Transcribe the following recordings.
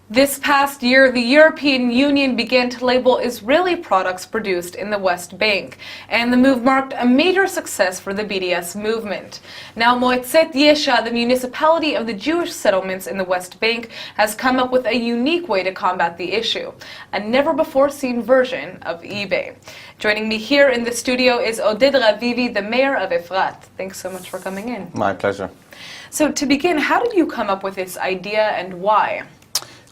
This past year, the European Union began to label Israeli products produced in the West Bank, and the move marked a major success for the BDS movement. Now, Moetzet Yesha, the municipality of the Jewish settlements in the West Bank, has come up with a unique way to combat the issue, a never-before-seen version of eBay. Joining me here in the studio is Oded Revivi, the mayor of Efrat. Thanks so much for coming in. My pleasure. So to begin, how did you come up with this idea and why?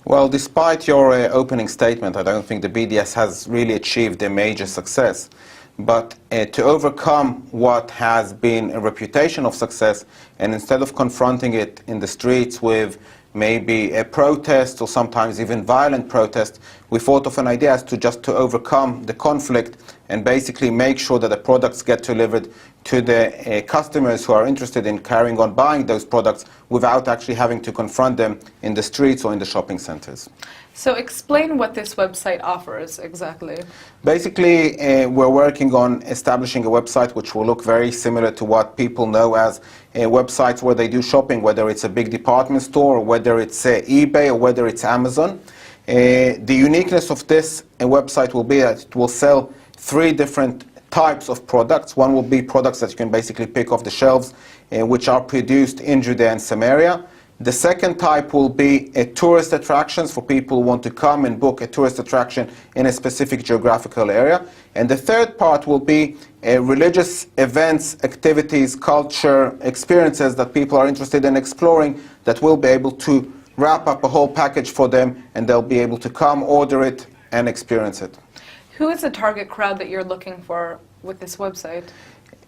Well, despite your opening statement, I don't think the BDS has really achieved a major success. But to overcome what has been a reputation of success, and instead of confronting it in the streets with maybe a protest or sometimes even violent protest, we thought of an idea as to overcome the conflict and basically make sure that the products get delivered to the customers who are interested in carrying on buying those products without actually having to confront them in the streets or in the shopping centers. So explain what this website offers exactly. Basically, we're working on establishing a website which will look very similar to what people know as websites where they do shopping, whether it's a big department store, or whether it's eBay, or whether it's Amazon. The uniqueness of this website will be that it will sell 3 different types of products. One will be products that you can basically pick off the shelves, which are produced in Judea and Samaria. The second type will be tourist attractions for people who want to come and book a tourist attraction in a specific geographical area. And the third part will be religious events, activities, culture, experiences that people are interested in exploring that will be able to wrap up a whole package for them, and they'll be able to come, order it, and experience it. Who is the target crowd that you're looking for with this website?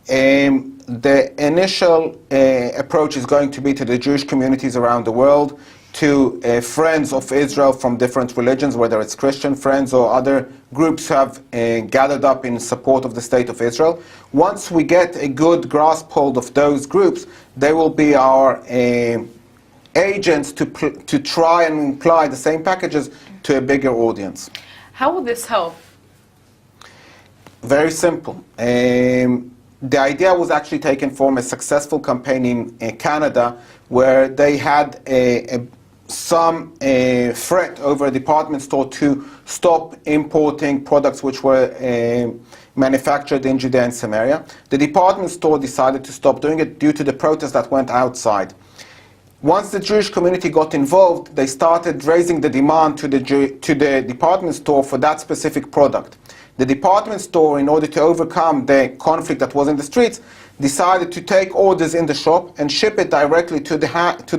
The initial approach is going to be to the Jewish communities around the world, to friends of Israel from different religions, whether it's Christian friends or other groups who have gathered up in support of the State of Israel. Once we get a good grasp hold of those groups, they will be our agents to try and apply the same packages to a bigger audience. How will this help? Very simple. The idea was actually taken from a successful campaign in Canada, where they had some threat over a department store to stop importing products which were manufactured in Judea and Samaria. The department store decided to stop doing it due to the protests that went outside. Once the Jewish community got involved, they started raising the demand to the department store for that specific product. The department store, in order to overcome the conflict that was in the streets, decided to take orders in the shop and ship it directly to the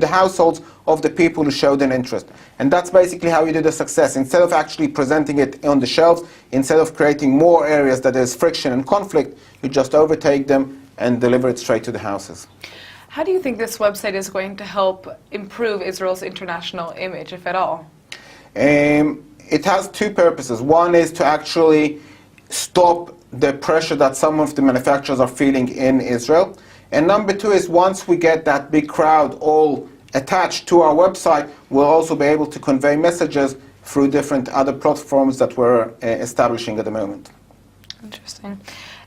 households of the people who showed an interest. And that's basically how you do the success. Instead of actually presenting it on the shelves, instead of creating more areas that there's friction and conflict, you just overtake them and deliver it straight to the houses. How do you think this website is going to help improve Israel's international image, if at all? It has 2 purposes. One is to actually stop the pressure that some of the manufacturers are feeling in Israel. And number 2 is once we get that big crowd all attached to our website, we'll also be able to convey messages through different other platforms that we're establishing at the moment. Interesting.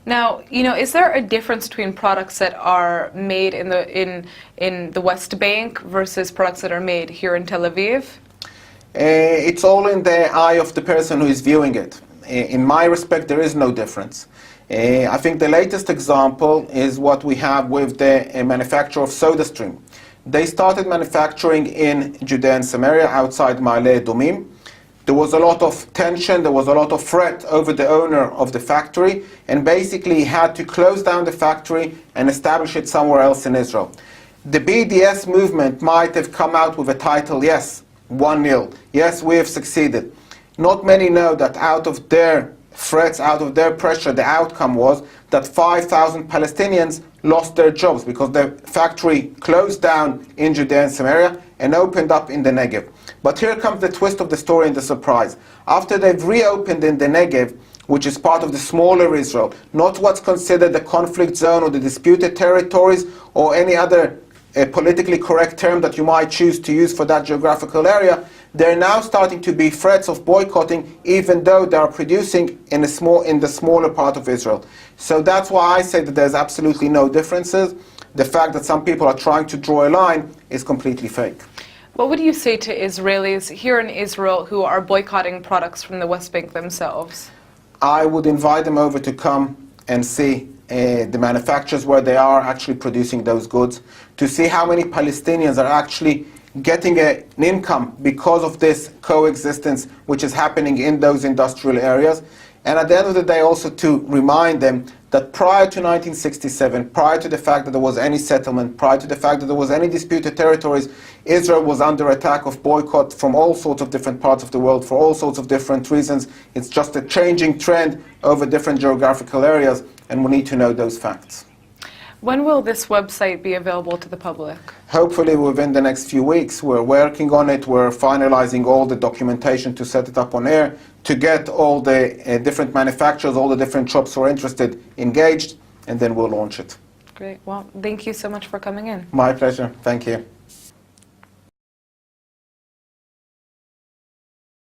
Now, is there a difference between products that are made in the West Bank versus products that are made here in Tel Aviv? It's all in the eye of the person who is viewing it. In my respect, there is no difference. I think the latest example is what we have with the manufacturer of SodaStream. They started manufacturing in Judea and Samaria outside Ma'ale Adumim. There was a lot of tension, there was a lot of threat over the owner of the factory, and basically he had to close down the factory and establish it somewhere else in Israel. The BDS movement might have come out with a title, yes, 1-0, yes, we have succeeded. Not many know that out of their threats, out of their pressure, the outcome was that 5,000 Palestinians lost their jobs because the factory closed down in Judea and Samaria and opened up in the Negev. But here comes the twist of the story and the surprise. After they've reopened in the Negev, which is part of the smaller Israel, not what's considered the conflict zone or the disputed territories or any other politically correct term that you might choose to use for that geographical area, they're now starting to be threats of boycotting, even though they are producing in the smaller part of Israel. So that's why I say that there's absolutely no differences. The fact that some people are trying to draw a line is completely fake. What would you say to Israelis here in Israel who are boycotting products from the West Bank themselves? I would invite them over to come and see the manufacturers where they are actually producing those goods, to see how many Palestinians are actually getting an income because of this coexistence which is happening in those industrial areas. And at the end of the day also to remind them that prior to 1967, prior to the fact that there was any settlement, prior to the fact that there was any disputed territories, Israel was under attack of boycott from all sorts of different parts of the world for all sorts of different reasons. It's just a changing trend over different geographical areas, and we need to know those facts. When will this website be available to the public? Hopefully within the next few weeks. We're working on it. We're finalizing all the documentation to set it up on air, to get all the different manufacturers, all the different shops who are interested engaged, and then we'll launch it. Great. Well, thank you so much for coming in. My pleasure. Thank you.